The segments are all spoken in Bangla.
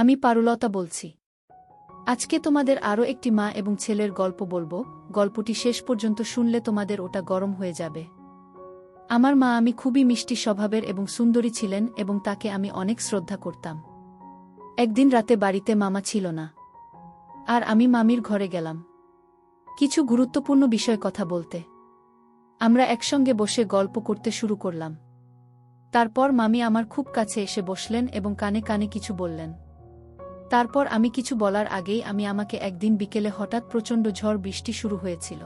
আমি পারুলতা বলছি। আজকে তোমাদের আরও একটি মা এবং ছেলের গল্প বলবো। গল্পটি শেষ পর্যন্ত শুনলে তোমাদের ওটা গরম হয়ে যাবে। আমার মা আমি খুবই মিষ্টি স্বভাবের এবং সুন্দরী ছিলেন এবং তাকে আমি অনেক শ্রদ্ধা করতাম। একদিন রাতে বাড়িতে মামা ছিল না, আর আমি মামির ঘরে গেলাম কিছু গুরুত্বপূর্ণ বিষয় কথা বলতে। আমরা একসঙ্গে বসে গল্প করতে শুরু করলাম। তারপর মামি আমার খুব কাছে এসে বসলেন এবং কানে কানে কিছু বললেন। তারপর আমি কিছু বলার আগেই আমাকে একদিন বিকেলে হঠাৎ প্রচণ্ড ঝড় বৃষ্টি শুরু হয়েছিল।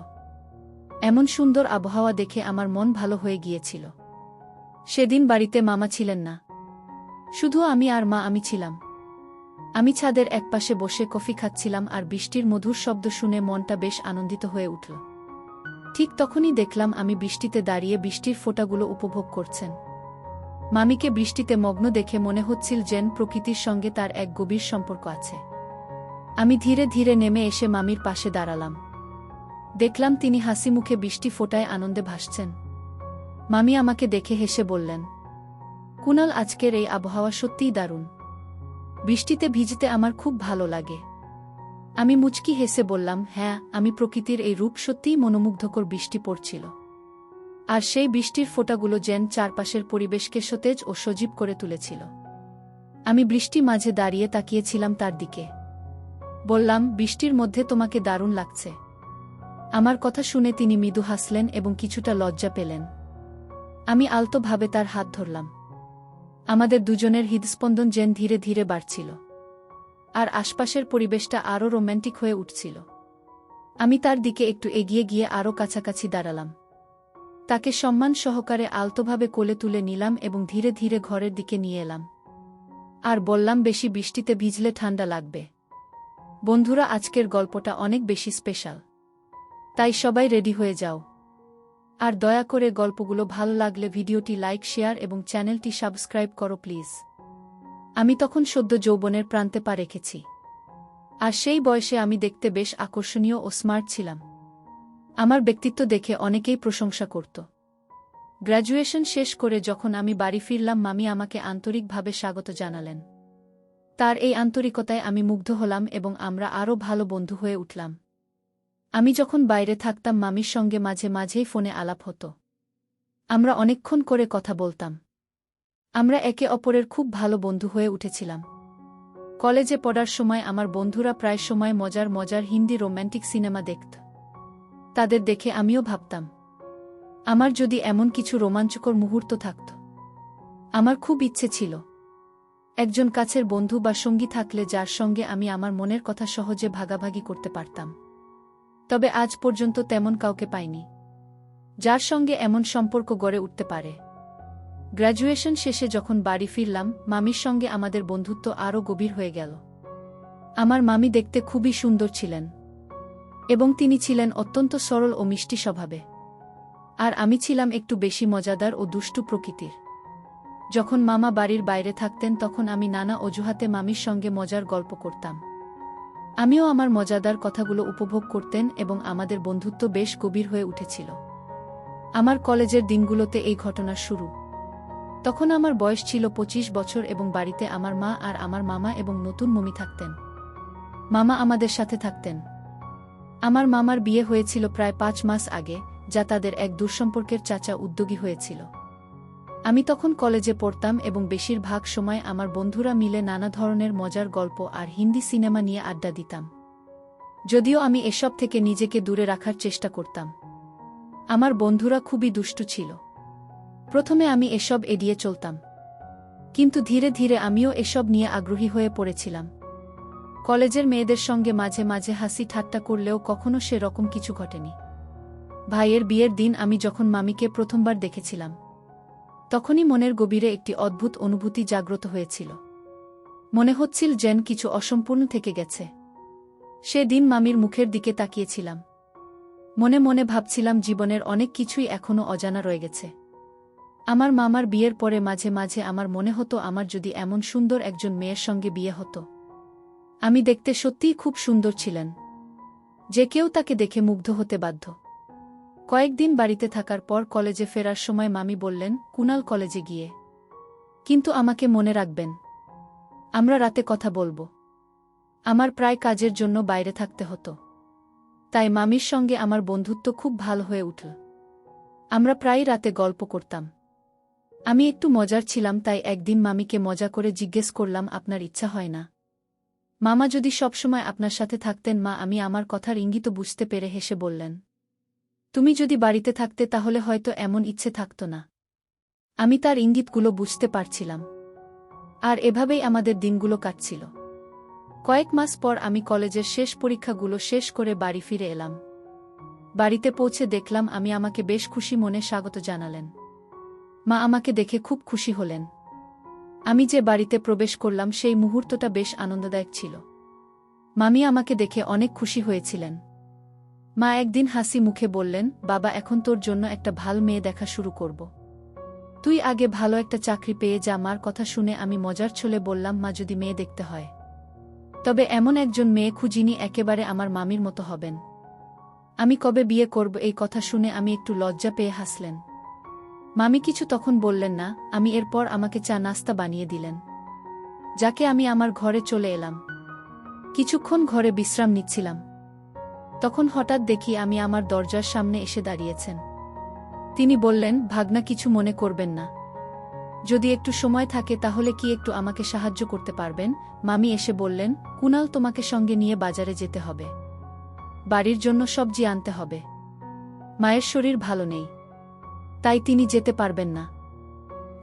এমন সুন্দর আবহাওয়া দেখে আমার মন ভালো হয়ে গিয়েছিল। সেদিন বাড়িতে মামা ছিলেন না, শুধু আমি আর মা আমি ছিলাম। আমি ছাদের একপাশে বসে কফি খাচ্ছিলাম আর বৃষ্টির মধুর শব্দ শুনে মনটা বেশ আনন্দিত হয়ে উঠল। ঠিক তখনই দেখলাম আমি বৃষ্টিতে দাঁড়িয়ে বৃষ্টির ফোঁটাগুলো উপভোগ করছেন। মামিকে বৃষ্টিতে মগ্ন দেখে মনে হচ্ছিল যেন প্রকৃতির সঙ্গে তার এক গভীর সম্পর্ক আছে। আমি ধীরে ধীরে নেমে এসে মামির পাশে দাঁড়ালাম। দেখলাম তিনি হাসি মুখে বৃষ্টি ফোঁটায় আনন্দে ভাসছেন। মামি আমাকে দেখে হেসে বললেন, কুনাল, আজকের এই আবহাওয়া সত্যিই দারুণ। বৃষ্টিতে ভিজতে আমার খুব ভালো লাগে। আমি মুচকি হেসে বললাম, হ্যাঁ, আমি প্রকৃতির এই রূপ সত্যিই মনোমুগ্ধকর। বৃষ্টি পড়ছিল, আর সেই বৃষ্টির ফোঁটাগুলো যেন চারপাশের পরিবেশকে সতেজ ও সজীব করে তুলেছিল। আমি বৃষ্টি মাঝে দাঁড়িয়ে তাকিয়েছিলাম তার দিকে। বললাম, বৃষ্টির মধ্যে তোমাকে দারুণ লাগছে। আমার কথা শুনে তিনি মৃদু হাসলেন এবং কিছুটা লজ্জা পেলেন। আমি আলতোভাবে তার হাত ধরলাম। আমাদের দুজনের হৃদস্পন্দন যেন ধীরে ধীরে বাড়ছিল, আর আশপাশের পরিবেশটা আরও রোম্যান্টিক হয়ে উঠছিল। আমি তার দিকে একটু এগিয়ে গিয়ে আরও কাছাকাছি দাঁড়ালাম। তাকে সম্মান সহকারে আলতোভাবে কোলে তুলে নিলাম এবং ধীরে ধীরে ঘরের দিকে নিয়ে এলাম। আর বললাম, বেশি বৃষ্টিতে ভিজলে ঠান্ডা লাগবে। বন্ধুরা, আজকের গল্পটা অনেক বেশি স্পেশাল, তাই সবাই রেডি হয়ে যাও। আর দয়া করে গল্পগুলো ভালো লাগলে ভিডিওটি লাইক, শেয়ার এবং চ্যানেলটি সাবস্ক্রাইব করো প্লিজ। আমি তখন সদ্য যৌবনের প্রান্তে পা রেখেছি, আর সেই বয়সে আমি দেখতে বেশ আকর্ষণীয় ও স্মার্ট ছিলাম। আমার ব্যক্তিত্ব দেখে অনেকেই প্রশংসা করত। গ্র্যাজুয়েশন শেষ করে যখন আমি বাড়ি ফিরলাম, মামি আমাকে আন্তরিকভাবে স্বাগত জানালেন। তার এই আন্তরিকতায় আমি মুগ্ধ হলাম এবং আমরা আরও ভালো বন্ধু হয়ে উঠলাম। আমি যখন বাইরে থাকতাম, মামির সঙ্গে মাঝে মাঝেই ফোনে আলাপ হতো। আমরা অনেকক্ষণ করে কথা বলতাম। আমরা একে অপরের খুব ভালো বন্ধু হয়ে উঠেছিলাম। কলেজে পড়ার সময় আমার বন্ধুরা প্রায় সময় মজার মজার হিন্দি রোম্যান্টিক সিনেমা দেখত। তাদের দেখে আমিও ভাবতাম, আমার যদি এমন কিছু রোমাঞ্চকর মুহূর্ত থাকত। আমার খুব ইচ্ছে ছিল একজন কাছের বন্ধু বা সঙ্গী থাকলে যার সঙ্গে আমি আমার মনের কথা সহজে ভাগাভাগি করতে পারতাম। তবে আজ পর্যন্ত তেমন কাউকে পাইনি যার সঙ্গে এমন সম্পর্ক গড়ে উঠতে পারে। গ্র্যাজুয়েশন শেষে যখন বাড়ি ফিরলাম, মামির সঙ্গে আমাদের বন্ধুত্ব আরও গভীর হয়ে গেল। আমার মামি দেখতে খুবই সুন্দর ছিলেন এবং তিনি ছিলেন অত্যন্ত সরল ও মিষ্টি স্বভাবে। আর আমি ছিলাম একটু বেশি মজাদার ও দুষ্টু প্রকৃতির। যখন মামা বাড়ির বাইরে থাকতেন, তখন আমি নানা অজুহাতে মামির সঙ্গে মজার গল্প করতাম। আমিও আমার মজাদার কথাগুলো উপভোগ করতেন এবং আমাদের বন্ধুত্ব বেশ গভীর হয়ে উঠেছিল। আমার কলেজের দিনগুলোতে এই ঘটনার শুরু। তখন আমার বয়স ছিল 25 বছর এবং বাড়িতে আমার মা আর আমার মামা এবং নতুন মমি থাকতেন। মামা আমাদের সাথে থাকতেন। আমার মামার বিয়ে হয়েছিল প্রায় 5 মাস আগে, যা তাদের এক দূরসম্পর্কের চাচা উদ্যোগী হয়েছিল। আমি তখন কলেজে পড়তাম এবং বেশিরভাগ সময় আমার বন্ধুরা মিলে নানা ধরনের মজার গল্প আর হিন্দি সিনেমা নিয়ে আড্ডা দিতাম। যদিও আমি এসব থেকে নিজেকে দূরে রাখার চেষ্টা করতাম। আমার বন্ধুরা খুবই দুষ্টু ছিল। প্রথমে আমি এসব এড়িয়ে চলতাম, কিন্তু ধীরে ধীরে আমিও এসব নিয়ে আগ্রহী হয়ে পড়েছিলাম। কলেজের মেয়েদের সঙ্গে মাঝে মাঝে হাসি ঠাট্টা করলেও কখনো সে রকম কিছু ঘটেনি। ভাইয়ের বিয়ের দিন আমি যখন মামিকে প্রথমবার দেখেছিলাম, তখনই মনের গভীরে একটি অদ্ভুত অনুভূতি জাগ্রত হয়েছিল। মনে হচ্ছিল যেন কিছু অসম্পূর্ণ থেকে গেছে। সেদিন মামির মুখের দিকে তাকিয়েছিলাম। মনে মনে ভাবছিলাম, জীবনের অনেক কিছুই এখনো অজানা রয়ে গেছে। আমার মামার বিয়ের পরে মাঝে মাঝে আমার মনে হতো, আমার যদি এমন সুন্দর একজন মেয়ের সঙ্গে বিয়ে হতো। আমি দেখতে সত্যিই খুব সুন্দর ছিলেন, যে কেউ তাকে দেখে মুগ্ধ হতে বাধ্য। কয়েকদিন বাড়িতে থাকার পর কলেজে ফেরার সময় মামি বললেন, কুনাল, কলেজে গিয়ে কিন্তু আমাকে মনে রাখবেন। আমরা রাতে কথা বলবো। আমার প্রায় কাজের জন্য বাইরে থাকতে হতো। তাই মামির সঙ্গে আমার বন্ধুত্ব খুব ভালো হয়ে উঠল। আমরা প্রায় রাতে গল্প করতাম। আমি একটু মজার ছিলাম, তাই একদিন মামিকে মজা করে জিজ্ঞেস করলাম, আপনার ইচ্ছা হয় না মামা যদি সবসময় আপনার সাথে থাকতেন? মা আমি আমার কথার ইঙ্গিত বুঝতে পেরে হেসে বললেন, তুমি যদি বাড়িতে থাকতে তাহলে হয়তো এমন ইচ্ছে থাকত না। আমি তার ইঙ্গিতগুলো বুঝতে পারছিলাম। আর এভাবেই আমাদের দিনগুলো কাটছিল। কয়েক মাস পর আমি কলেজের শেষ পরীক্ষাগুলো শেষ করে বাড়ি ফিরে এলাম। বাড়িতে পৌঁছে দেখলাম আমি আমাকে বেশ খুশি মনে স্বাগত জানালেন। মা আমাকে দেখে খুব খুশি হলেন। আমি যে বাড়িতে প্রবেশ করলাম সেই মুহূর্তটা বেশ আনন্দদায়ক ছিল। মামি আমাকে দেখে অনেক খুশি হয়েছিলেন। মা একদিন হাসি মুখে বললেন, বাবা এখন তোর জন্য একটা ভালো মেয়ে দেখা শুরু করব। তুই আগে ভালো একটা চাকরি পেয়ে যা। মার কথা শুনে আমি মজার ছলে বললাম, মা যদি মেয়ে দেখতে হয় তবে এমন একজন মেয়ে খুঁজিনি একেবারে আমার মামির মতো হবেন। আমি কবে বিয়ে করব? এই কথা শুনে আমি একটু লজ্জা পেয়ে হাসলেন। মামি কিছু তখন বললেন না। আমি এরপর আমাকে চা নাস্তা বানিয়ে দিলেন, যাকে আমি আমার ঘরে চলে এলাম। কিছুক্ষণ ঘরে বিশ্রাম নিচ্ছিলাম, তখন হঠাৎ দেখি আমি আমার দরজার সামনে এসে দাঁড়িয়েছেন। তিনি বললেন, ভাগনা কিছু মনে করবেন না, যদি একটু সময় থাকে তাহলে কি একটু আমাকে সাহায্য করতে পারবেন? মামি এসে বললেন, কুনাল তোমাকে সঙ্গে নিয়ে বাজারে যেতে হবে, বাড়ির জন্য সবজি আনতে হবে। মায়ের শরীর ভালো নেই, তাই তিনি যেতে পারবেন না।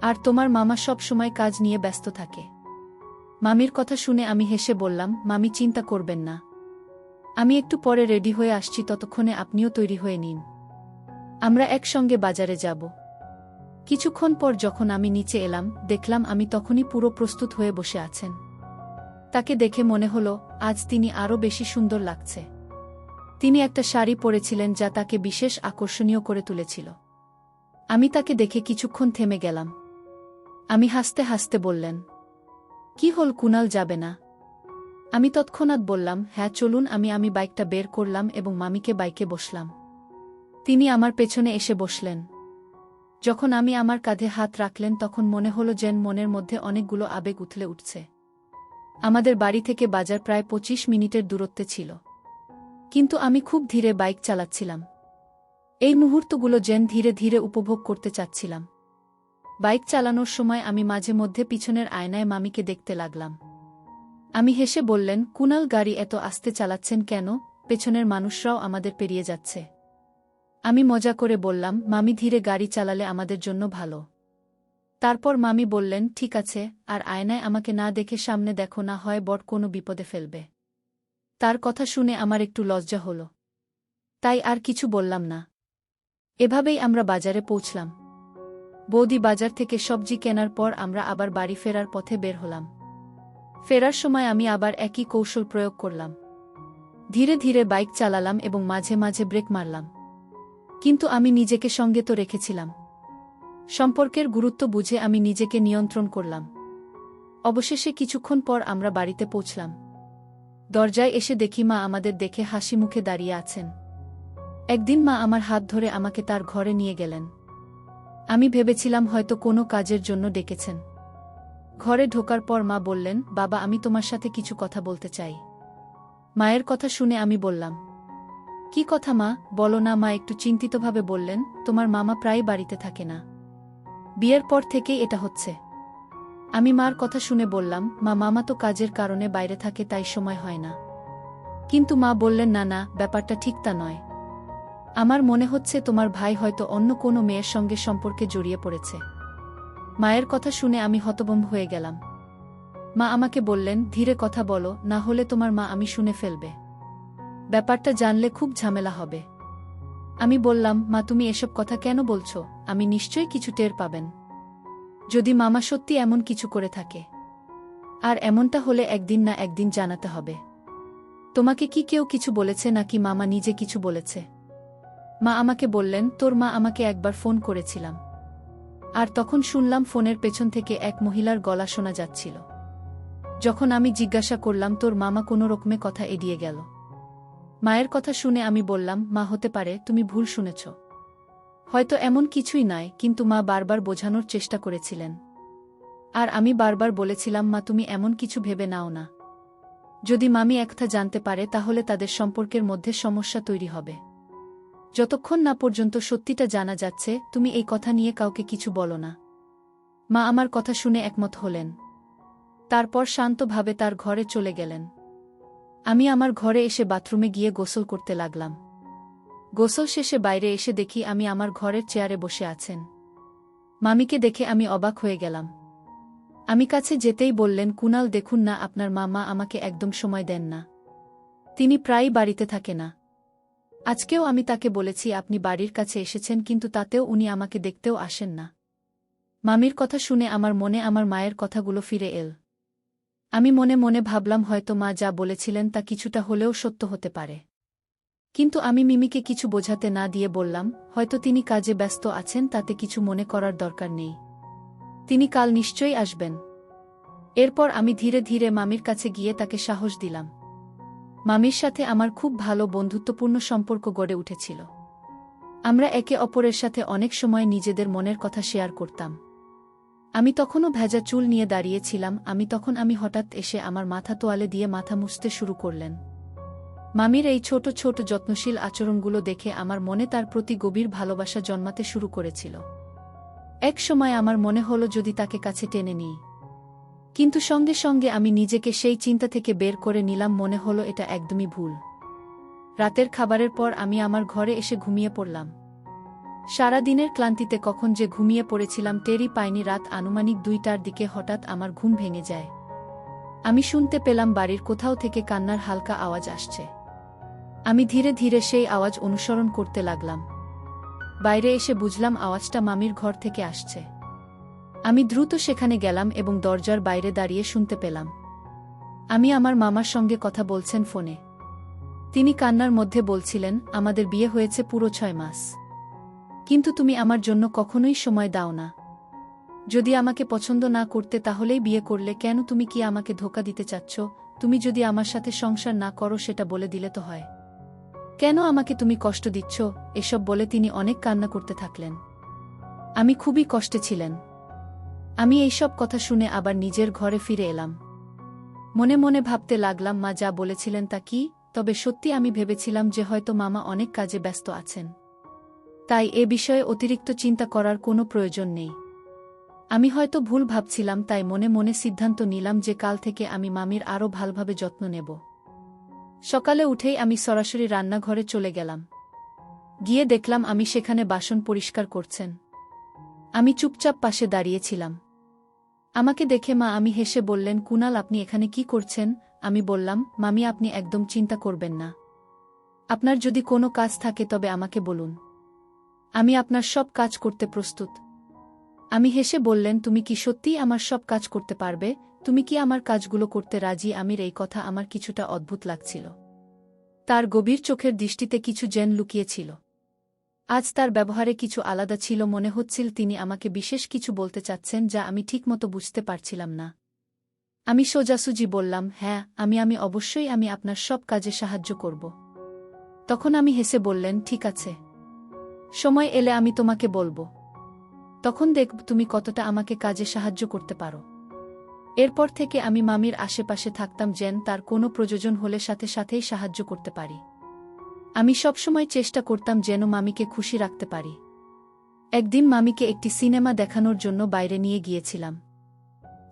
আর তোমার মামা সব সময় কাজ নিয়ে ব্যস্ত থাকে। মামির কথা শুনে আমি হেসে বললাম, মামি চিন্তা করবেন না, আমি একটু পরে রেডি হয়ে আসছি, ততক্ষণে আপনিও তৈরি হয়ে নিন, আমরা একসঙ্গে বাজারে যাব। কিছুক্ষণ পর যখন আমি নিচে এলাম দেখলাম আমি তখনই পুরো প্রস্তুত হয়ে বসে আছেন। তাকে দেখে মনে হলো আজ তিনি আরও বেশি সুন্দর লাগছে। তিনি একটা শাড়ি পরেছিলেন যা তাকে বিশেষ আকর্ষণীয় করে তুলেছিল। আমি তাকে দেখে কিছুক্ষণ থেমে গেলাম। আমি হাসতে হাসতে বললেন, কি হল কুনাল, যাবে না? আমি তৎক্ষণাৎ বললাম, হ্যাঁ চলুন। আমি বাইকটা বের করলাম এবং মামিকে বাইকে বসলাম। তিনি আমার পেছনে এসে বসলেন। যখন আমি আমার কাঁধে হাত রাখলেন তখন মনে হলো যেন মনের মধ্যে অনেকগুলো আবেগ উথলে উঠছে। আমাদের বাড়ি থেকে বাজার প্রায় 25 মিনিটের দূরত্বে ছিল, কিন্তু আমি খুব ধীরে বাইক চালাচ্ছিলাম। এই মুহূর্তগুলো যেন ধীরে ধীরে উপভোগ করতে চাচ্ছিলাম। বাইক চালানোর সময় আমি মাঝে মধ্যে পিছনের আয়নায় মামিকে দেখতে লাগলাম। আমি হেসে বললেন, কুনাল গাড়ি এত আস্তে চালাচ্ছেন কেন? পেছনের মানুষরাও আমাদের পেরিয়ে যাচ্ছে। আমি মজা করে বললাম, মামি ধীরে গাড়ি চালালে আমাদের জন্য ভালো। তারপর মামি বললেন, ঠিক আছে, আর আয়নায় আমাকে না দেখে সামনে দেখো, না হয় বড় কোনো বিপদে ফেলবে। তার কথা শুনে আমার একটু লজ্জা হলো, তাই আর কিছু বললাম না। এভাবেই আমরা বাজারে পৌঁছলাম। বৌদি বাজার থেকে সবজি কেনার পর আমরা আবার বাড়ি ফেরার পথে বের হলাম। ফেরার সময় আমি আবার একই কৌশল প্রয়োগ করলাম। ধীরে ধীরে বাইক চালালাম এবং মাঝে মাঝে ব্রেক মারলাম, কিন্তু আমি নিজেকে সঙ্গে তো রেখেছিলাম। সম্পর্কের গুরুত্ব বুঝে আমি নিজেকে নিয়ন্ত্রণ করলাম। অবশেষে কিছুক্ষণ পর আমরা বাড়িতে পৌঁছলাম। দরজায় এসে দেখি মা আমাদের দেখে হাসি মুখে দাঁড়িয়ে আছেন। একদিন মা আমার হাত ধরে আমাকে তার ঘরে নিয়ে গেলেন। আমি ভেবেছিলাম হয়তো কোনো কাজের জন্য ডেকেছেন। ঘরে ঢোকার পর মা বললেন, বাবা আমি তোমার সাথে কিছু কথা বলতে চাই। মায়ের কথা শুনে আমি বললাম, কি কথা মা, বলো না। মা একটু চিন্তিতভাবে বললেন, তোমার মামা প্রায় বাড়িতে থাকে না, বিয়ের পর থেকেই এটা হচ্ছে। আমি মার কথা শুনে বললাম, মা মামা তো কাজের কারণে বাইরে থাকে, তাই সময় হয় না। কিন্তু মা বললেন, না না, ব্যাপারটা ঠিক তা নয়। আমার মনে হচ্ছে তোমার ভাই হয়তো অন্য কোনো মেয়ের সঙ্গে সম্পর্কে জড়িয়ে পড়েছে। মায়ের কথা শুনে আমি হতভম্ব হয়ে গেলাম। মা আমাকে বললেন, ধীরে কথা বলো, না হলে তোমার মা আমি শুনে ফেলবে। ব্যাপারটা জানলে খুব ঝামেলা হবে। আমি বললাম, মা তুমি এসব কথা কেন বলছো? আমি নিশ্চয়ই কিছু টের পাবেন যদি মামা সত্যি এমন কিছু করে থাকে। আর এমনটা হলে একদিন না একদিন জানাতে হবে। তোমাকে কি কেউ কিছু বলেছে নাকি মামা নিজে কিছু বলেছে? মা আমাকে বললেন, তোর মা আমাকে একবার ফোন করেছিলাম, আর তখন শুনলাম ফোনের পেছন থেকে এক মহিলার গলা শোনা যাচ্ছিল। যখন আমি জিজ্ঞাসা করলাম তোর মামা কোনো রকমে কথা এড়িয়ে গেল। মায়ের কথা শুনে আমি বললাম, মা হতে পারে তুমি ভুল শুনেছ, হয়তো এমন কিছুই নয়। কিন্তু মা বারবার বোঝানোর চেষ্টা করেছিলেন। আর আমি বারবার বলেছিলাম, মা তুমি এমন কিছু ভেবে নাও না। যদি মামি একটা জানতে পারে তাহলে তাদের সম্পর্কের মধ্যে সমস্যা তৈরি হবে। যতক্ষণ না পর্যন্ত সত্যিটা জানা যাচ্ছে, তুমি এই কথা নিয়ে কাউকে কিছু বলো না। মা আমার কথা শুনে একমত হলেন। তারপর শান্তভাবে তার ঘরে চলে গেলেন। আমি আমার ঘরে এসে বাথরুমে গিয়ে গোসল করতে লাগলাম। গোসল শেষে বাইরে এসে দেখি আমি আমার ঘরের চেয়ারে বসে আছেন। মামিকে দেখে আমি অবাক হয়ে গেলাম। আমি কাছে যেতেই বললেন, কুনাল দেখুন না, আপনার মা আমাকে একদম সময় দেন না। তিনি প্রায়ই বাড়িতে থাকে না। আজকেও আমি তাকে বলেছি আপনি বাড়ির কাছে এসেছেন, কিন্তু তাতেও উনি আমাকে দেখতেও আসেন না। মামির কথা শুনে আমার মনে আমার মায়ের কথাগুলো ফিরে এল। আমি মনে মনে ভাবলাম হয়তো মা যা বলেছিলেন তা কিছুটা হলেও সত্য হতে পারে। কিন্তু আমি মিমিকে কিছু বোঝাতে না দিয়ে বললাম, হয়তো তিনি কাজে ব্যস্ত আছেন, তাতে কিছু মনে করার দরকার নেই। তিনি কাল নিশ্চয়ই আসবেন। এরপর আমি ধীরে ধীরে মামির কাছে গিয়ে তাকে সাহস দিলাম। মামির সাথে আমার খুব ভালো বন্ধুত্বপূর্ণ সম্পর্ক গড়ে উঠেছিল। আমরা একে অপরের সাথে অনেক সময় নিজেদের মনের কথা শেয়ার করতাম। আমি তখনও ভেজা চুল নিয়ে দাঁড়িয়েছিলাম। আমি হঠাৎ এসে আমার মাথা তোয়ালে দিয়ে মাথা মুছতে শুরু করলেন। মামির এই ছোট ছোট যত্নশীল আচরণগুলো দেখে আমার মনে তার প্রতি গভীর ভালোবাসা জন্মাতে শুরু করেছিল। এক সময় আমার মনে হলো যদি তাকে কাছে টেনে নিই, কিন্তু সঙ্গে সঙ্গে আমি নিজেকে সেই চিন্তা থেকে বের করে নিলাম। মনে হলো এটা একদমই ভুল। রাতের খাবারের পর আমি আমার ঘরে এসে ঘুমিয়ে পড়লাম। সারা দিনের ক্লান্তিতে কখন যে ঘুমিয়ে পড়েছিলাম টেরই পাইনি। রাত আনুমানিক 2টার দিকে হঠাৎ আমার ঘুম ভেঙে যায়। আমি শুনতে পেলাম বাড়ির কোথাও থেকে কান্নার হালকা আওয়াজ আসছে। আমি ধীরে ধীরে সেই আওয়াজ অনুসরণ করতে লাগলাম। বাইরে এসে বুঝলাম আওয়াজটা মামির ঘর থেকে আসছে। আমি দ্রুত সেখানে গেলাম এবং দরজার বাইরে দাঁড়িয়ে শুনতে পেলাম আমি আমার মামার সঙ্গে কথা বলছেন ফোনে। তিনি কান্নার মধ্যে বলছিলেন, আমাদের বিয়ে হয়েছে পুরো 6 মাস, কিন্তু তুমি আমার জন্য কখনোই সময় দাও না। যদি আমাকে পছন্দ না করতে তাহলেই বিয়ে করলে কেন? তুমি কি আমাকে ধোঁকা দিতে চাচ্ছ? তুমি যদি আমার সাথে সংসার না করো সেটা বলে দিলে তো হয়। কেন আমাকে তুমি কষ্ট দিচ্ছ? এসব বলে তিনি অনেক কান্না করতে থাকলেন। আমি খুবই কষ্টে ছিলেন। আমি এইসব কথা শুনে আবার নিজের ঘরে ফিরে এলাম। মনে মনে ভাবতে লাগলাম মা যা বলেছিলেন তা কি? তবে সত্যি আমি ভেবেছিলাম যে হয়তো মামা অনেক কাজে ব্যস্ত আছেন, তাই এ বিষয়ে অতিরিক্ত চিন্তা করার কোনো প্রয়োজন নেই। আমি হয়তো ভুল ভাবছিলাম, তাই মনে মনে সিদ্ধান্ত নিলাম যে কাল থেকে আমি মামির আরও ভালোভাবে যত্ন নেব। সকালে উঠেই আমি সরাসরি রান্নাঘরে চলে গেলাম। গিয়ে দেখলাম আমি সেখানে বাসন পরিষ্কার করছেন। আমি চুপচাপ পাশে দাঁড়িয়েছিলাম। আমাকে দেখে মা আমি হেসে বললেন, কুনাল আপনি এখানে কি করছেন? আমি বললাম, মামি আপনি একদম চিন্তা করবেন না। আপনার যদি কোনো কাজ থাকে তবে আমাকে বলুন, আমি আপনার সব কাজ করতে প্রস্তুত। আমি হেসে বললেন, তুমি কি সত্যিই আমার সব কাজ করতে পারবে? তুমি কি আমার কাজগুলো করতে রাজি? আমির এই কথা আমার কিছুটা অদ্ভুত লাগছিল। তার গভীর চোখের দৃষ্টিতে কিছু জেন লুকিয়েছিল। আজ তার ব্যবহারে কিছু আলাদা ছিল। মনে হচ্ছিল তিনি আমাকে বিশেষ কিছু বলতে চাচ্ছেন যা আমি ঠিকমতো বুঝতে পারছিলাম না। আমি সোজাসুজি বললাম, হ্যাঁ আমি অবশ্যই আমি আপনার সব কাজে সাহায্য করব। তখন আমি হেসে বললেন, ঠিক আছে, সময় এলে আমি তোমাকে বলবো। তখন দেখব তুমি কতটা আমাকে কাজে সাহায্য করতে পারো। এরপর থেকে আমি মামির আশেপাশে থাকতাম যেন তার কোনো প্রয়োজন হলে সাথে সাথেই সাহায্য করতে পারি। আমি সবসময় চেষ্টা করতাম যেন মামিকে খুশি রাখতে পারি। একদিন মামিকে একটি সিনেমা দেখানোর জন্য বাইরে নিয়ে গিয়েছিলাম।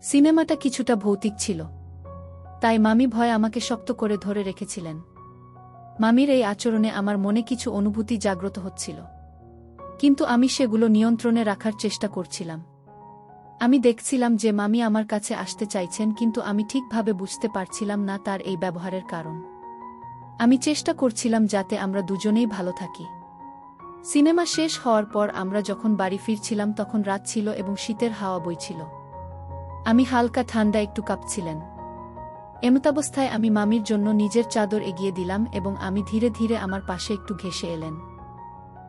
সিনেমাটা কিছুটা ভৌতিক ছিল, তাই মামি ভয়ে আমাকে শক্ত করে ধরে রেখেছিলেন। মামির এই আচরণে আমার মনে কিছু অনুভূতি জাগ্রত হচ্ছিল, কিন্তু আমি সেগুলো নিয়ন্ত্রণে রাখার চেষ্টা করছিলাম। আমি দেখছিলাম যে মামি আমার কাছে আসতে চাইছেন, কিন্তু আমি ঠিকভাবে বুঝতে পারছিলাম না তার এই ব্যবহারের কারণ। আমি চেষ্টা করছিলাম যাতে আমরা দুজনেই ভালো থাকি। সিনেমা শেষ হওয়ার পর আমরা যখন বাড়ি ফিরছিলাম তখন রাত ছিল এবং শীতের হাওয়া বইছিল। আমি হালকা ঠান্ডা একটু কাঁপছিলেন। এমতাবস্থায় আমি মামির জন্য নিজের চাদর এগিয়ে দিলাম এবং আমি ধীরে ধীরে আমার পাশে একটু ঘেঁষে এলেন।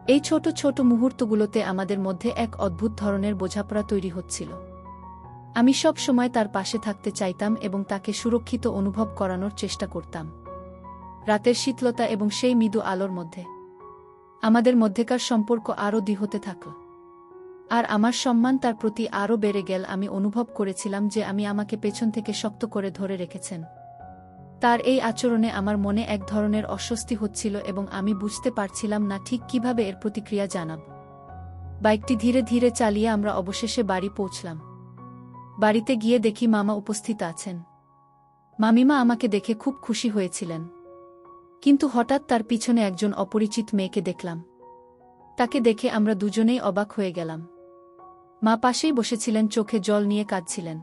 এই ছোট ছোট মুহূর্তগুলোতে আমাদের মধ্যে এক অদ্ভুত ধরনের বোঝাপড়া তৈরি হচ্ছিল। আমি সব সময় তার পাশে থাকতে চাইতাম এবং তাকে সুরক্ষিত অনুভব করানোর চেষ্টা করতাম। রাতের শীতলতা এবং সেই মৃদু আলোর মধ্যে আমাদের মধ্যেকার সম্পর্ক আরও দৃঢ় হতে থাকল। আর আমার সম্মান তার প্রতি আরও বেড়ে গেল। আমি অনুভব করেছিলাম যে আমাকে পেছন থেকে শক্ত করে ধরে রেখেছেন। তার এই আচরণে আমার মনে এক ধরনের অস্বস্তি হচ্ছিল এবং আমি বুঝতে পারছিলাম না ঠিক কিভাবে এর প্রতিক্রিয়া জানাব। বাইকটি ধীরে ধীরে চালিয়ে আমরা অবশেষে বাড়ি পৌঁছলাম। বাড়িতে গিয়ে দেখি মামা উপস্থিত আছেন। মামিমা আমাকে দেখে খুব খুশি হয়েছিলেন, কিন্তু হঠাৎ তার পিছনে একজন অপরিচিত মেয়েকে দেখলাম। তাকে দেখে আমরা দুজনেই অবাক হয়ে গেলাম। মা পাশেই বসেছিলেন, চোখে জল নিয়ে কাঁদছিলেন।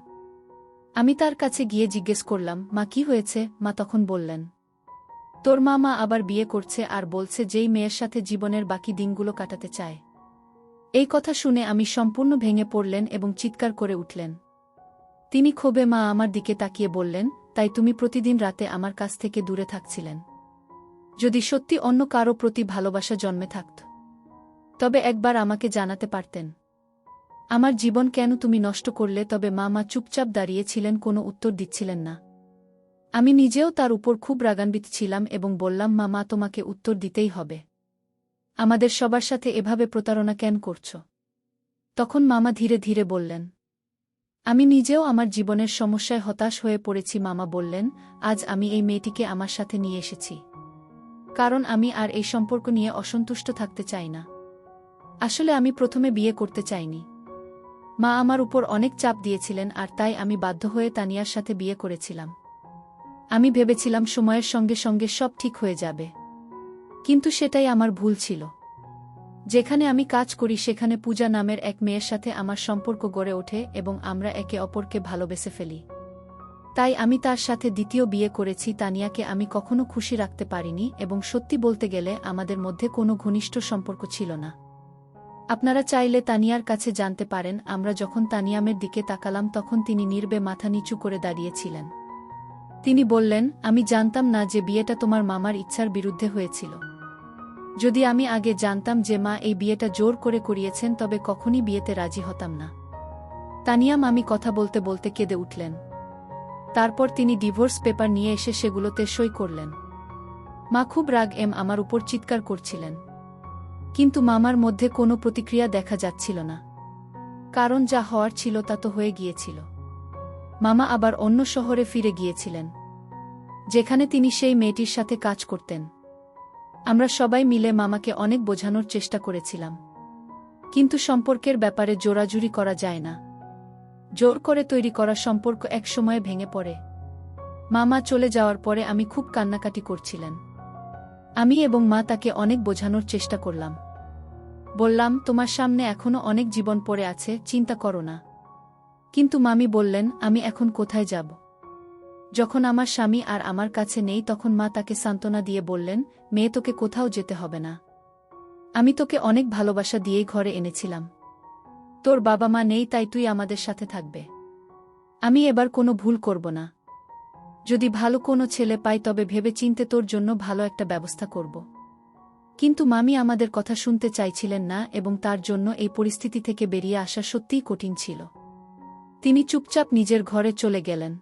আমি তার কাছে গিয়ে জিজ্ঞেস করলাম, মা কি হয়েছে? মা তখন বললেন, তোর মামা আবার বিয়ে করছে আর বলছে যেই মেয়ের সাথে জীবনের বাকি দিনগুলো কাটাতে চায়। এই কথা শুনে আমি সম্পূর্ণ ভেঙে পড়লেন এবং চিৎকার করে উঠলেন। তিনি ক্ষোভে মা আমার দিকে তাকিয়ে বললেন, তাই তুমি প্রতিদিন রাতে আমার কাছ থেকে দূরে থাকছিলেন? যদি সত্যি অন্য কারো প্রতি ভালোবাসা জন্মে থাকত, তবে একবার আমাকে জানাতে পারতেন। আমার জীবন কেন তুমি নষ্ট করলে? তবে মা চুপচাপ দাঁড়িয়েছিলেন, কোনো উত্তর দিচ্ছিলেন না। আমি নিজেও তার উপর খুব রাগান্বিত ছিলাম এবং বললাম, মা তোমাকে উত্তর দিতেই হবে। আমাদের সবার সাথে এভাবে প্রতারণা কেন করছ? তখন মামা ধীরে ধীরে বললেন, আমি নিজেও আমার জীবনের সমস্যায় হতাশ হয়ে পড়েছি। মামা বললেন, আজ আমি এই মেয়েটিকে আমার সাথে নিয়ে এসেছি, কারণ আমি আর এই সম্পর্ক নিয়ে অসন্তুষ্ট থাকতে চাই না। আসলে আমি প্রথমে বিয়ে করতে চাইনি। মা আমার উপর অনেক চাপ দিয়েছিলেন আর তাই আমি বাধ্য হয়ে তানিয়ার সাথে বিয়ে করেছিলাম। আমি ভেবেছিলাম সময়ের সঙ্গে সঙ্গে সব ঠিক হয়ে যাবে, কিন্তু সেটাই আমার ভুল ছিল। যেখানে আমি কাজ করি সেখানে পূজা নামের এক মেয়ের সাথে আমার সম্পর্ক গড়ে ওঠে এবং আমরা একে অপরকে ভালোবেসে ফেলি। তাই আমি তার সাথে দ্বিতীয় বিয়ে করেছি। তানিয়াকে আমি কখনো খুশি রাখতে পারিনি এবং সত্যি বলতে গেলে আমাদের মধ্যে কোনো ঘনিষ্ঠ সম্পর্ক ছিল না। আপনারা চাইলে তানিয়ার কাছে জানতে পারেন, আমরা যখন তানিয়ামের দিকে তাকালাম তখন তিনি নীরবে মাথা নিচু করে দাঁড়িয়েছিলেন। তিনি বললেন, আমি জানতাম না যে বিয়েটা তোমার মামার ইচ্ছার বিরুদ্ধে হয়েছিল। যদি আমি আগে জানতাম যে মা এই বিয়েটা জোর করে করিয়েছেন তবে কখনই বিয়েতে রাজি হতাম না। তানিয়াম আমি কথা বলতে বলতে কেঁদে উঠলেন। তারপর তিনি ডিভোর্স পেপার নিয়ে এসে সেগুলোতে সই করলেন। মা খুব রাগ আমার উপর চিৎকার করছিলেন, কিন্তু মামার মধ্যে কোনো প্রতিক্রিয়া দেখা যাচ্ছিল না, কারণ যা হওয়ার ছিল তা তো হয়ে গিয়েছিল। মামা আবার অন্য শহরে ফিরে গিয়েছিলেন, যেখানে তিনি সেই মেয়েটির সাথে কাজ করতেন। আমরা সবাই মিলে মামাকে অনেক বোঝানোর চেষ্টা করেছিলাম, কিন্তু সম্পর্কের ব্যাপারে জোরাজুরি করা যায় না। জোর করে তৈরি করা সম্পর্ক এক সময়ে ভেঙে পড়ে। মামা চলে যাওয়ার পরে আমি খুব কান্নাকাটি করছিলেন। আমি এবং মা তাকে অনেক বোঝানোর চেষ্টা করলাম। বললাম, তোমার সামনে এখনো অনেক জীবন পড়ে আছে, চিন্তা করো না। কিন্তু মামি বললেন, আমি এখন কোথায় যাব? যখন আমার স্বামী আর আমার কাছে নেই তখন মা তাকে সান্ত্বনা দিয়ে বললেন, মেয়ে তোকে কোথাও যেতে হবে না। আমি তোকে অনেক ভালোবাসা দিয়েই ঘরে এনেছিলাম। তোর বাবা মা নেই, তাই তুই আমাদের সাথে থাকবে। আমি এবার কোনো ভুল করব না। যদি ভালো কোনো ছেলে পাই তবে ভেবে চিন্তে তোর জন্য ভালো একটা ব্যবস্থা করব। কিন্তু মামি আমাদের কথা শুনতে চাইছিলেন না এবং তার জন্য এই পরিস্থিতি থেকে বেরিয়ে আসা সত্যিই কঠিন ছিল। তিনি চুপচাপ নিজের ঘরে চলে গেলেন,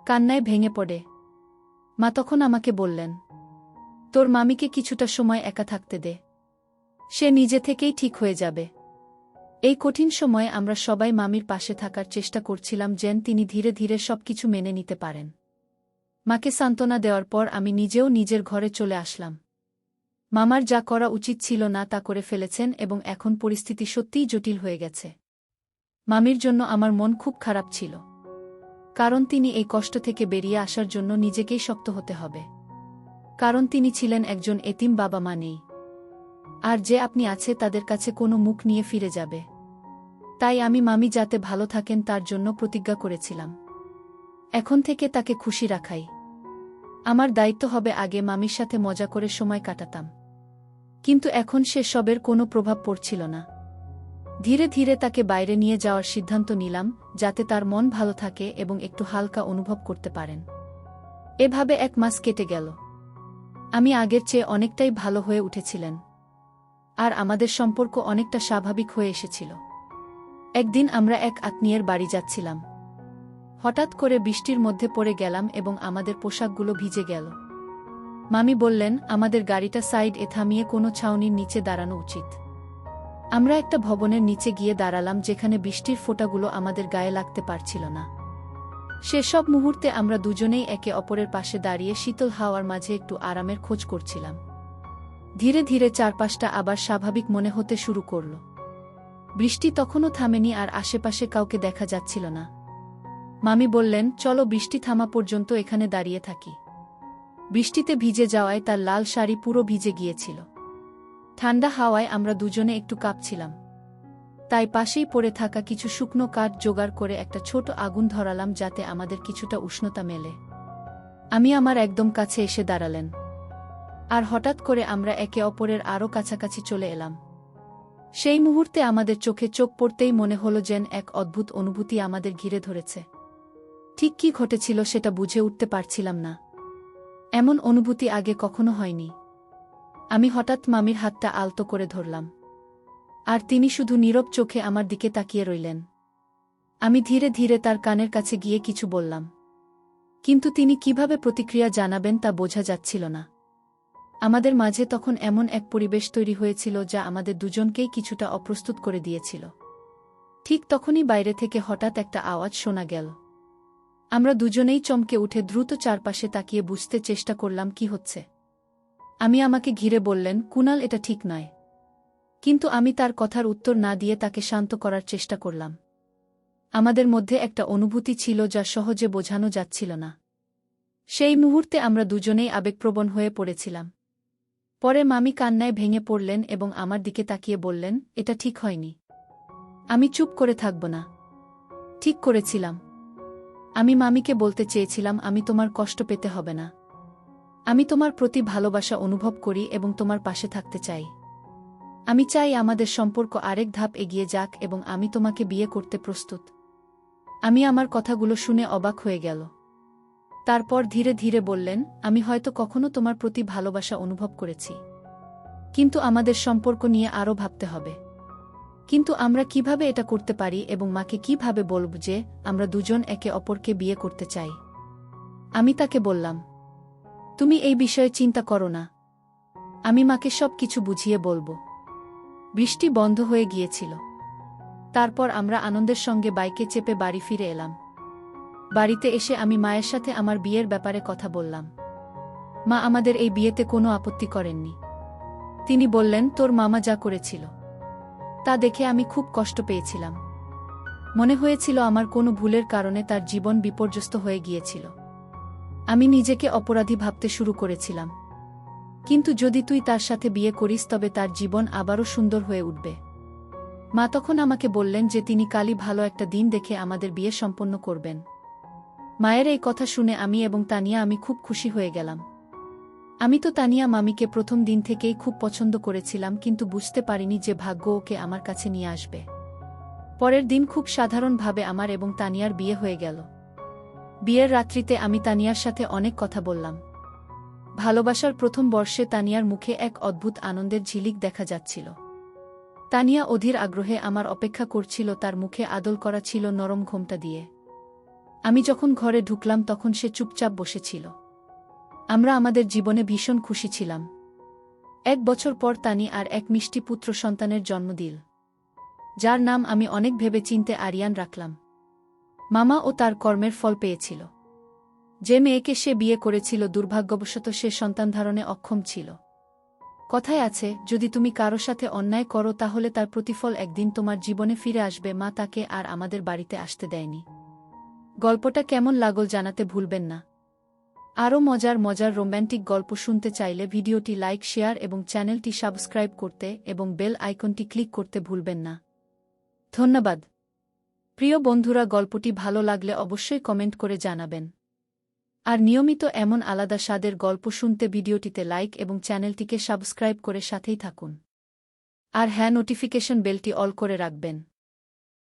কান্নায় ভেঙে পড়ে। মা তখন আমাকে বললেন, তোর মামিকে কিছুটা সময় একা থাকতে দে, সে নিজে থেকেই ঠিক হয়ে যাবে। এই কঠিন সময়ে আমরা সবাই মামির পাশে থাকার চেষ্টা করছিলাম যেন তিনি ধীরে ধীরে সবকিছু মেনে নিতে পারেন। মাকে সান্ত্বনা দেওয়ার পর আমি নিজেও নিজের ঘরে চলে আসলাম। মামার যা করা উচিত ছিল না তা করে ফেলেছেন এবং এখন পরিস্থিতি সত্যিই জটিল হয়ে গেছে। মামির জন্য আমার মন খুব খারাপ ছিল, কারণ তিনি এই কষ্ট থেকে বেরিয়ে আসার জন্য নিজেকেই শক্ত হতে হবে, কারণ তিনি ছিলেন একজন এতিম, বাবা মা নেই, আর যে আপনি আছে তাদের কাছে কোনো মুখ নিয়ে ফিরে যাবে। তাই আমি মামি যাতে ভালো থাকেন তার জন্য প্রতিজ্ঞা করেছিলাম। এখন থেকে তাকে খুশি রাখাই আমার দায়িত্ব হবে। আগে মামির সাথে মজা করে সময় কাটাতাম, কিন্তু এখন সে সবের কোনো প্রভাব পড়ছিল না। ধীরে ধীরে তাকে বাইরে নিয়ে যাওয়ার সিদ্ধান্ত নিলাম, যাতে তার মন ভালো থাকে এবং একটু হালকা অনুভব করতে পারেন। এভাবে 1 মাস কেটে গেল। আমি আগের চেয়ে অনেকটাই ভালো হয়ে উঠেছিলেন, আর আমাদের সম্পর্ক অনেকটা স্বাভাবিক হয়ে এসেছিল। একদিন আমরা এক আত্মীয়ের বাড়ি যাচ্ছিলাম। হঠাৎ করে বৃষ্টির মধ্যে পড়ে গেলাম এবং আমাদের পোশাকগুলো ভিজে গেল। মামি বললেন, আমাদের গাড়িটা সাইড থামিয়ে কোনো ছাউনির নিচে দাঁড়ানো উচিত। আমরা একটা ভবনের নিচে গিয়ে দাঁড়ালাম যেখানে বৃষ্টির ফোঁটাগুলো আমাদের গায়ে লাগতে পারছিল না। সেসব মুহূর্তে আমরা দুজনেই একে অপরের পাশে দাঁড়িয়ে শীতল হাওয়ার মাঝে একটু আরামের খোঁজ করছিলাম। ধীরে ধীরে চারপাশটা আবার স্বাভাবিক মনে হতে শুরু করল। বৃষ্টি তখনও থামেনি আর আশেপাশে কাউকে দেখা যাচ্ছিল না। মামি বললেন, চলো বৃষ্টি থামা পর্যন্ত এখানে দাঁড়িয়ে থাকি। বৃষ্টিতে ভিজে যাওয়ায় তার লাল শাড়ি পুরো ভিজে গিয়েছিল। ঠান্ডা হাওয়ায় আমরা দুজনে একটু কাঁপছিলাম। তাই পাশেই পড়ে থাকা কিছু শুকনো কাঠ জোগাড় করে একটা ছোট আগুন ধরালাম যাতে আমাদের কিছুটা উষ্ণতা মেলে। আমি আমার একদম কাছে এসে দাঁড়ালেন। আর হঠাৎ করে আমরা একে অপরের আরও কাছাকাছি চলে এলাম। সেই মুহূর্তে আমাদের চোখে চোখ পড়তেই মনে হলো যেন এক অদ্ভুত অনুভূতি আমাদের ঘিরে ধরেছে। ঠিক কী ঘটেছিল সেটা বুঝে উঠতে পারছিলাম না। এমন অনুভূতি আগে কখনো হয়নি। আমি হঠাৎ মামির হাতটা আলতো করে ধরলাম। আর তিনি শুধু নীরব চোখে আমার দিকে তাকিয়ে রইলেন। আমি ধীরে ধীরে তার কানের কাছে গিয়ে কিছু বললাম। কিন্তু তিনি কিভাবে প্রতিক্রিয়া জানাবেন তা বোঝা যাচ্ছিল না। আমাদের মাঝে তখন এমন এক পরিবেশ তৈরি হয়েছিল যা আমাদের দুজনকেই কিছুটা অপ্রস্তুত করে দিয়েছিল। ঠিক তখনই বাইরে থেকে হঠাৎ একটা আওয়াজ শোনা গেল। আমরা দুজনেই চমকে উঠে দ্রুত চারপাশে তাকিয়ে বুঝতে চেষ্টা করলাম কি হচ্ছে। আমি আমাকে ঘিরে বললেন, কুনাল, এটা ঠিক নয়। কিন্তু আমি তার কথার উত্তর না দিয়ে তাকে শান্ত করার চেষ্টা করলাম। আমাদের মধ্যে একটা অনুভূতি ছিল যা সহজে বোঝানো যাচ্ছিল না। সেই মুহূর্তে আমরা দুজনেই আবেগপ্রবণ হয়ে পড়েছিলাম। পরে মামি কান্নায় ভেঙে পড়লেন এবং আমার দিকে তাকিয়ে বললেন, এটা ঠিক হয়নি। আমি চুপ করে থাকব না। ঠিক করেছিলাম। আমি মামিকে বলতে চেয়েছিলাম, আমি তোমার কষ্ট পেতে হবে না। আমি তোমার প্রতি ভালোবাসা অনুভব করি এবং তোমার পাশে থাকতে চাই। আমি চাই আমাদের সম্পর্ক আরেক ধাপ এগিয়ে যাক এবং আমি তোমাকে বিয়ে করতে প্রস্তুত। আমি আমার কথাগুলো শুনে অবাক হয়ে গেল। তারপর ধীরে ধীরে বললেন, আমি হয়তো কখনো তোমার প্রতি ভালোবাসা অনুভব করেছি। কিন্তু আমাদের সম্পর্ক নিয়ে আরও ভাবতে হবে। কিন্তু আমরা কিভাবে এটা করতে পারি এবং মাকে কিভাবে বলব যে আমরা দুজন একে অপরকে বিয়ে করতে চাই? আমি তাকে বললাম, তুমি এই বিষয়ে চিন্তা করো না। আমি মাকে সব কিছু বুঝিয়ে বলবো। বৃষ্টি বন্ধ হয়ে গিয়েছিল। তারপর আমরা আনন্দের সঙ্গে বাইকে চেপে বাড়ি ফিরে এলাম। বাড়িতে এসে আমি মায়ের সাথে আমার বিয়ের ব্যাপারে কথা বললাম। মা আমাদের এই বিয়েতে কোনো আপত্তি করেননি। তিনি বললেন, তোর মামা যা করেছিল তা দেখে আমি খুব কষ্ট পেয়েছিলাম। মনে হয়েছিল আমার কোনো ভুলের কারণে তার জীবন বিপর্যস্ত হয়ে গিয়েছিল। আমি নিজেকে অপরাধী ভাবতে শুরু করেছিলাম। কিন্তু যদি তুই তার সাথে বিয়ে করিস তবে তার জীবন আবারও সুন্দর হয়ে উঠবে। মা তখন আমাকে বললেন যে তিনি কালই ভালো একটা দিন দেখে আমাদের বিয়ে সম্পন্ন করবেন। মায়ের এই কথা শুনে আমি এবং তানিয়া খুব খুশি হয়ে গেলাম। আমি তো তানিয়া মামিকে প্রথম দিন থেকেই খুব পছন্দ করেছিলাম, কিন্তু বুঝতে পারিনি যে ভাগ্য ওকে আমার কাছে নিয়ে আসবে। পরের দিন খুব সাধারণভাবে আমার এবং তানিয়ার বিয়ে হয়ে গেল। বিয়ের রাত্রিতে আমি তানিয়ার সাথে অনেক কথা বললাম। ভালোবাসার প্রথম বর্ষে তানিয়ার মুখে এক অদ্ভুত আনন্দের ঝিলিক দেখা যাচ্ছিল। তানিয়া অধীর আগ্রহে আমার অপেক্ষা করছিল, তার মুখে আদল করা ছিল নরম ঘোমটা দিয়ে। আমি যখন ঘরে ঢুকলাম তখন সে চুপচাপ বসেছিল। আমরা আমাদের জীবনে ভীষণ খুশি ছিলাম। 1 বছর পর তানি আর এক মিষ্টি পুত্র সন্তানের জন্ম দিল, যার নাম আমি অনেক ভেবেচিন্তে আরিয়ান রাখলাম। মামা ও তার কর্মের ফল পেয়েছিল। যে মেয়েকে সে বিয়ে করেছিল দুর্ভাগ্যবশত সে সন্তান ধারণে অক্ষম ছিল। কথায় আছে, যদি তুমি কারো সাথে অন্যায় করো তাহলে তার প্রতিফল একদিন তোমার জীবনে ফিরে আসবে। মা তাকে আর আমাদের বাড়িতে আসতে দেয়নি। গল্পটা কেমন লাগল জানাতে ভুলবেন না। আরও মজার মজার রোম্যান্টিক গল্প শুনতে চাইলে ভিডিওটি লাইক, শেয়ার এবং চ্যানেলটি সাবস্ক্রাইব করতে এবং বেল আইকনটি ক্লিক করতে ভুলবেন না। ধন্যবাদ। প্রিয় বন্ধুরা, গল্পটি ভালো লাগলে অবশ্যই কমেন্ট করে জানাবেন। আর নিয়মিত এমন আলাদা স্বাদের গল্প শুনতে ভিডিওটিতে লাইক এবং চ্যানেলটিকে সাবস্ক্রাইব করে সাথেই থাকুন। আর হ্যাঁ, নোটিফিকেশন বেলটি অল করে রাখবেন।